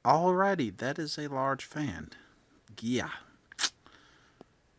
Alrighty, that is a large fan. Yeah.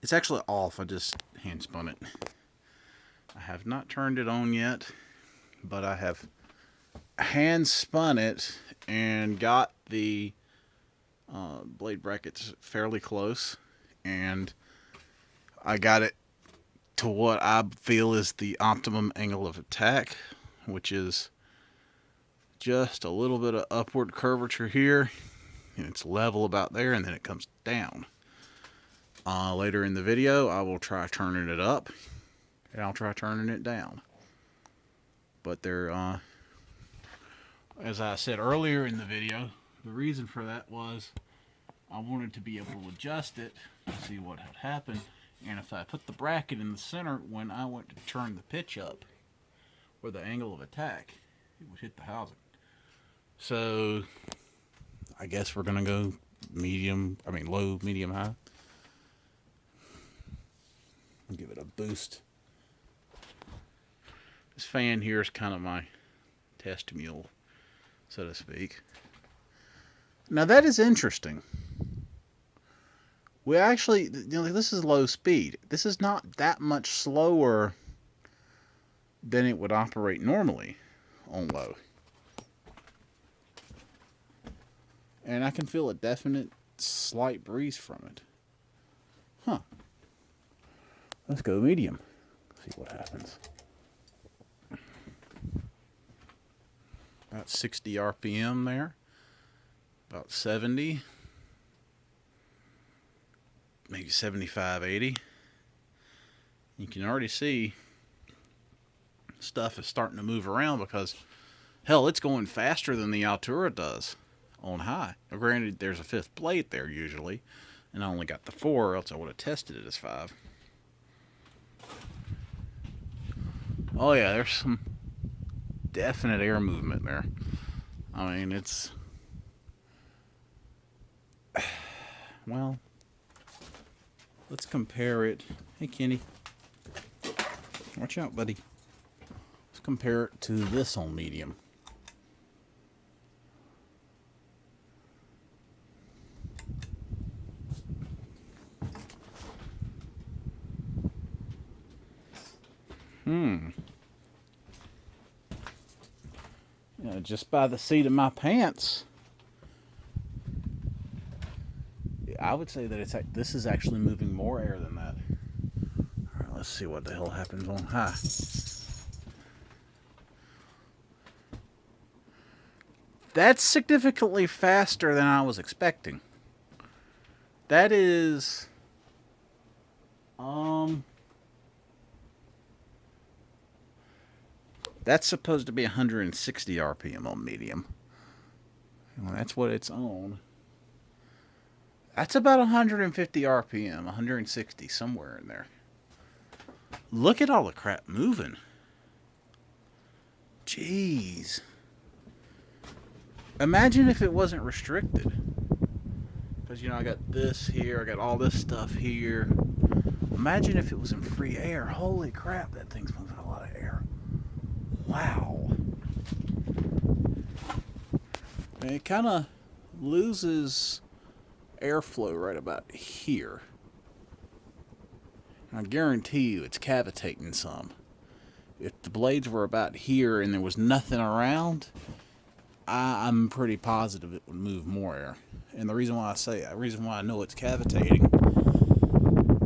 It's actually off. I just hand spun it. I have not turned it on yet, but I have hand spun it and got the blade brackets fairly close, and I got it to what I feel is the optimum angle of attack, which is just a little bit of upward curvature here, and it's level about there, and then it comes down. Later in the video, I will try turning it up, and I'll try turning it down. But as I said earlier in the video, the reason for that was I wanted to be able to adjust it to see what had happened. And if I put the bracket in the center when I went to turn the pitch up, or the angle of attack, it would hit the housing. So I guess we're gonna go low, medium, high. Give it a boost. This fan here is kind of my test mule, so to speak. Now that is interesting. We actually, this is low speed. This is not that much slower than it would operate normally on low. And I can feel a definite slight breeze from it. Huh. Let's go medium. See what happens. About 60 RPM there. About 70. Maybe 75, 80. You can already see stuff is starting to move around because, hell, it's going faster than the Altura does on high. Now, granted, there's a fifth blade there usually, and I only got the 4, or else I would have tested it as 5. Oh yeah, there's some definite air movement there. I mean, it's... Well, let's compare it. Hey, Kenny. Watch out, buddy. Let's compare it to this on medium. Just by the seat of my pants, I would say that this is actually moving more air than that. All right, let's see what the hell happens on high. That's significantly faster than I was expecting. That is... That's supposed to be 160 RPM on medium. Well, that's what it's on. That's about 150 RPM, 160, somewhere in there. Look at all the crap moving. Jeez. Imagine if it wasn't restricted. Because, I got this here, I got all this stuff here. Imagine if it was in free air. Holy crap, that thing's moving a lot of air. Wow. And it kind of loses airflow right about here. I guarantee you it's cavitating some. If the blades were about here and there was nothing around, I'm pretty positive it would move more air. And the reason why I know it's cavitating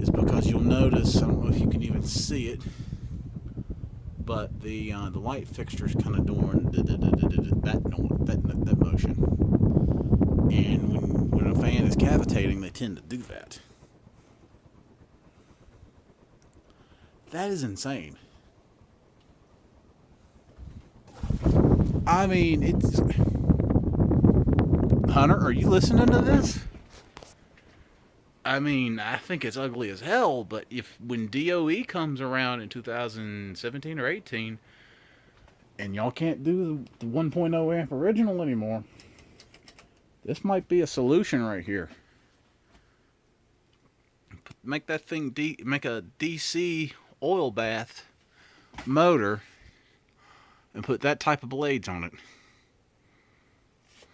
is because you'll notice, I don't know if you can even see it, but the light fixture is kind of doing that motion. And when a fan is cavitating, they tend to do that. That is insane. I mean, it's... Hunter, are you listening to this? I mean, I think it's ugly as hell, but when DOE comes around in 2017 or 18, and y'all can't do the 1.0 amp original anymore, this might be a solution right here. Make that thing make a DC oil bath motor and put that type of blades on it.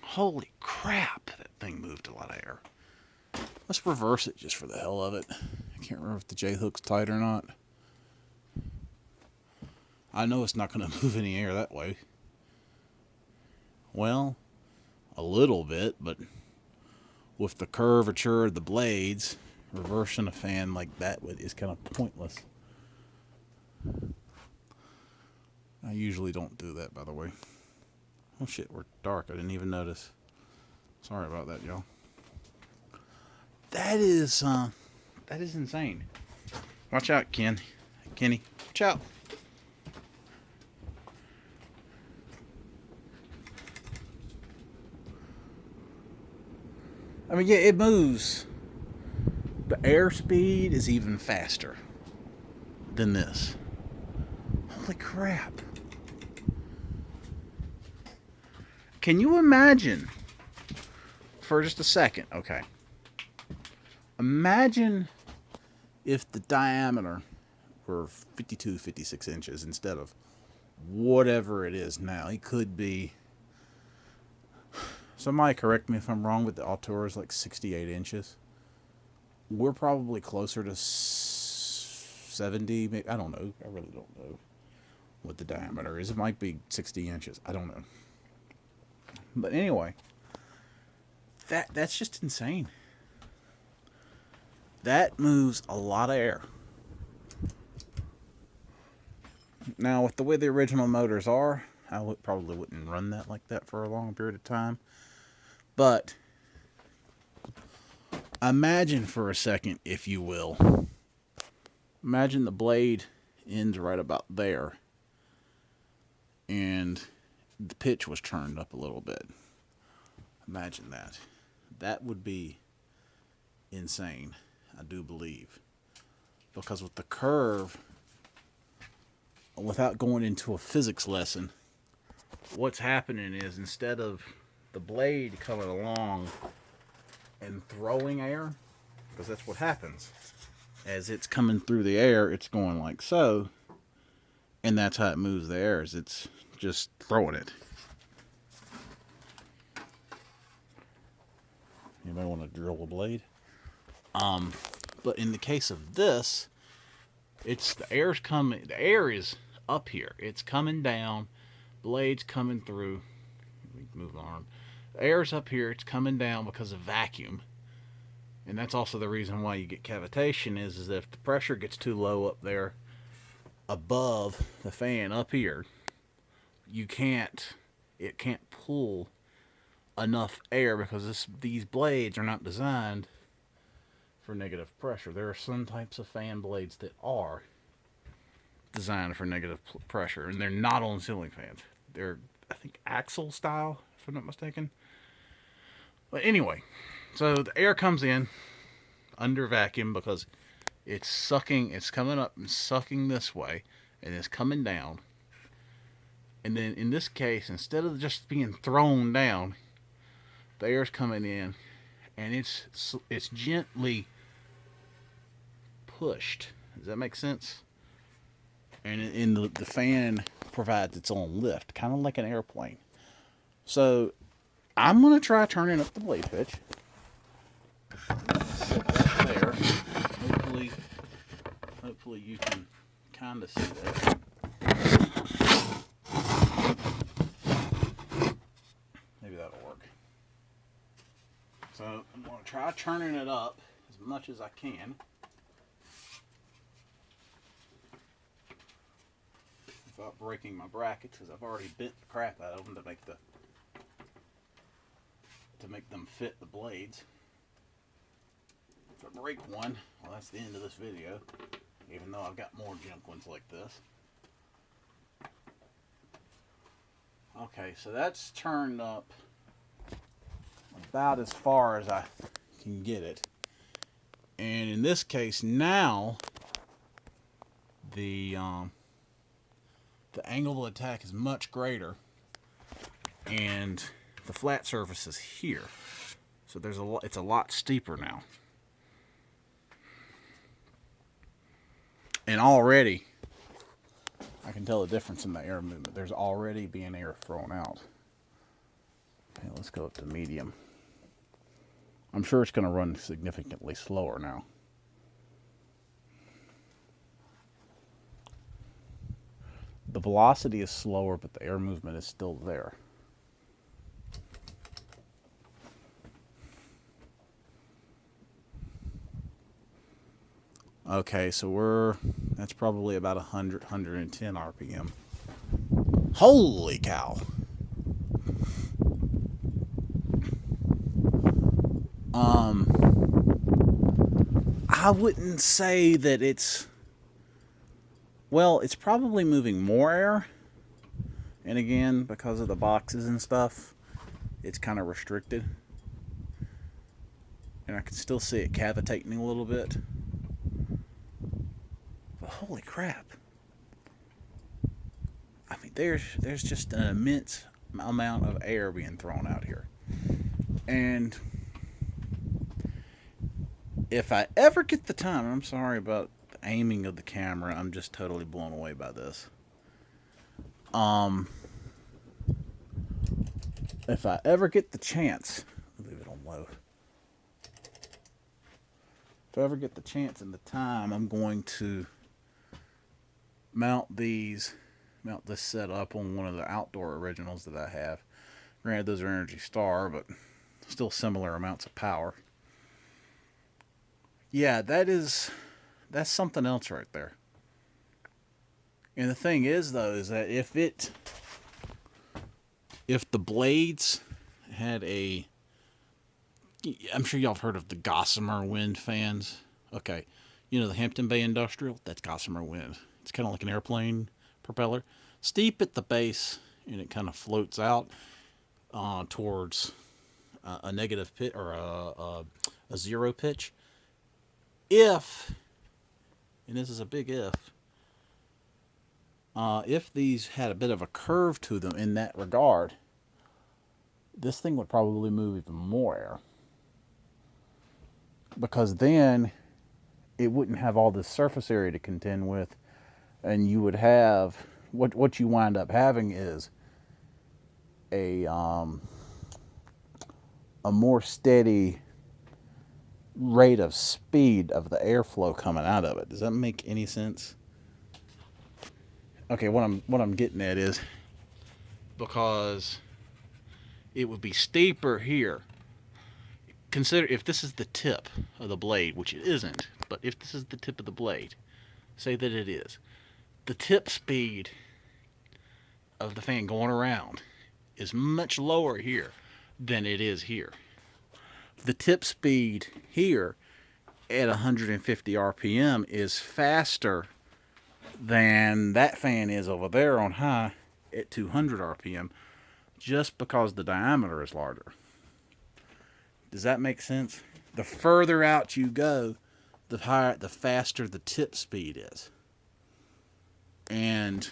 Holy crap. crap, that thing moved a lot of air. Let's reverse it just for the hell of it. I can't remember if the J-hook's tight or not. I know it's not going to move any air that way. Well, a little bit, but with the curvature of the blades, reversing a fan like that is kind of pointless. I usually don't do that, by the way. Oh shit, we're dark. I didn't even notice. Sorry about that, y'all. That is insane. Watch out, Kenny, watch out. I mean, yeah, it moves. The airspeed is even faster than this. Holy crap. Can you imagine, for just a second, okay. Imagine if the diameter were 52, 56 inches instead of whatever it is now. It could be, somebody correct me if I'm wrong, but the Altura is like 68 inches. We're probably closer to 70, maybe, I don't know. I really don't know what the diameter is. It might be 60 inches. I don't know. But anyway, that's just insane. That moves a lot of air. Now, with the way the original motors are, I probably wouldn't run that like that for a long period of time. But imagine for a second, if you will. Imagine the blade ends right about there. And the pitch was turned up a little bit. Imagine that. That would be insane, I do believe. Because with the curve, without going into a physics lesson, what's happening is instead of the blade coming along and throwing air, because that's what happens, as it's coming through the air, it's going like so, and that's how it moves the air, is it's just throwing it. Anybody want to drill a blade? But in the case of this, it's the air's coming. The air is up here. It's coming down. Blades coming through. Move the arm. The air's up here. It's coming down because of vacuum, and that's also the reason why you get cavitation. Is that if the pressure gets too low up there, above the fan up here, it can't pull enough air because these blades are not designed for negative pressure. There are some types of fan blades that are designed for negative pressure, and they're not on ceiling fans. They're, I think, axle style, if I'm not mistaken. But anyway, so the air comes in under vacuum because it's coming up and sucking this way, and it's coming down. And then in this case, instead of just being thrown down, the air's coming in, and it's gently pushed. Does that make sense? And the fan provides its own lift, kind of like an airplane. So I'm going to try turning up the blade pitch. Set that there. Hopefully you can kind of see that. Maybe that'll work. So I'm going to try turning it up as much as I can. Without breaking my brackets, because I've already bent the crap out of them to make them fit the blades. If I break one, well, that's the end of this video, even though I've got more junk ones like this. Okay, so that's turned up about as far as I can get it. And in this case now, the angle of attack is much greater, and the flat surface is here. So it's a lot steeper now. And already I can tell the difference in the air movement. There's already being air thrown out. Okay, let's go up to medium. I'm sure it's going to run significantly slower now. The velocity is slower, but the air movement is still there. Okay, so that's probably about 100, 110 RPM. Holy cow. I wouldn't say that it's probably moving more air. And again, because of the boxes and stuff, it's kind of restricted. And I can still see it cavitating a little bit. But holy crap. I mean, there's just an immense amount of air being thrown out here. And if I ever get the time, I'm sorry about the aiming of the camera. I'm just totally blown away by this. If I ever get the chance, leave it on low. If I ever get the chance and the time, I'm going to mount this setup on one of the outdoor originals that I have. Granted, those are Energy Star, but still similar amounts of power. Yeah, that's something else right there. And the thing is, though, is that if the blades had I'm sure y'all have heard of the Gossamer wind fans. Okay, you know the Hampton Bay Industrial? That's Gossamer wind. It's kind of like an airplane propeller. Steep at the base, and it kind of floats out towards a negative pitch or a zero pitch. If, and this is a big if these had a bit of a curve to them in that regard, this thing would probably move even more air. Because then it wouldn't have all this surface area to contend with, and you would have, what you wind up having is a more steady rate of speed of the airflow coming out of it. Does that make any sense? Okay, what I'm getting at is, because it would be steeper here. Consider if this is the tip of the blade, which it isn't, but if this is the tip of the blade, say that it is, the tip speed of the fan going around is much lower here than it is here. The tip speed here at 150 RPM is faster than that fan is over there on high at 200 RPM, just because the diameter is larger. Does that make sense? The further out you go, the faster the tip speed is. And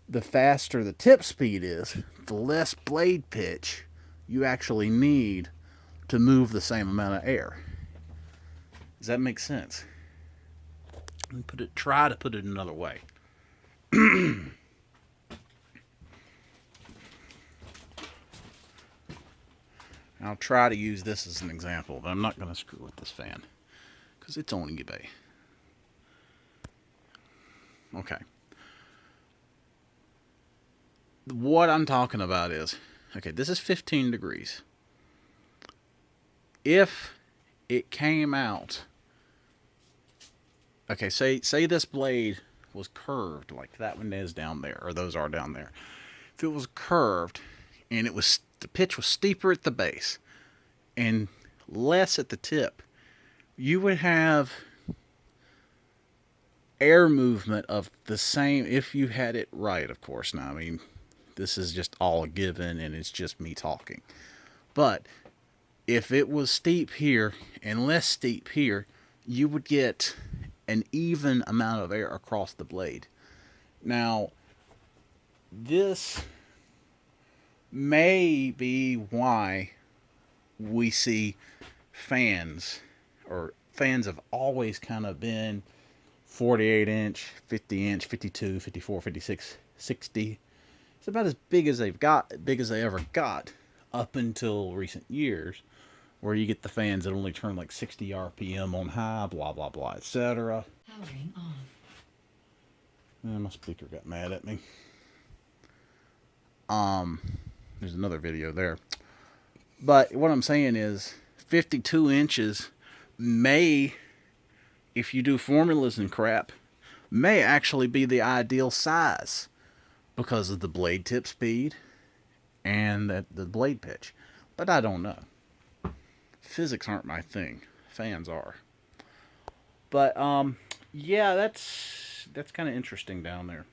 the faster the tip speed is, the less blade pitch you actually need to move the same amount of air. Does that make sense? Let me try to put it another way. I'll try to use this as an example, but I'm not going to screw with this fan because it's on eBay. Okay. What I'm talking about is, okay, this is 15 degrees. If it came out, okay, say this blade was curved like that one is down there, or those are down there. If it was curved and the pitch was steeper at the base and less at the tip, you would have air movement of the same, if you had it right, of course. Now, I mean, this is just all a given and it's just me talking. But if it was steep here and less steep here, you would get an even amount of air across the blade. Now, this may be why we see fans have always kind of been 48 inch, 50 inch, 52, 54, 56, 60. It's about as big as they ever got. up until recent years, where you get the fans that only turn like 60 RPM on high, blah blah blah, etc. Powering off. My speaker got mad at me. There's another video there. But what I'm saying is 52 inches may, if you do formulas and crap, may actually be the ideal size because of the blade tip speed and the blade pitch. But I don't know. Physics aren't my thing. Fans are. But yeah, that's kind of interesting down there.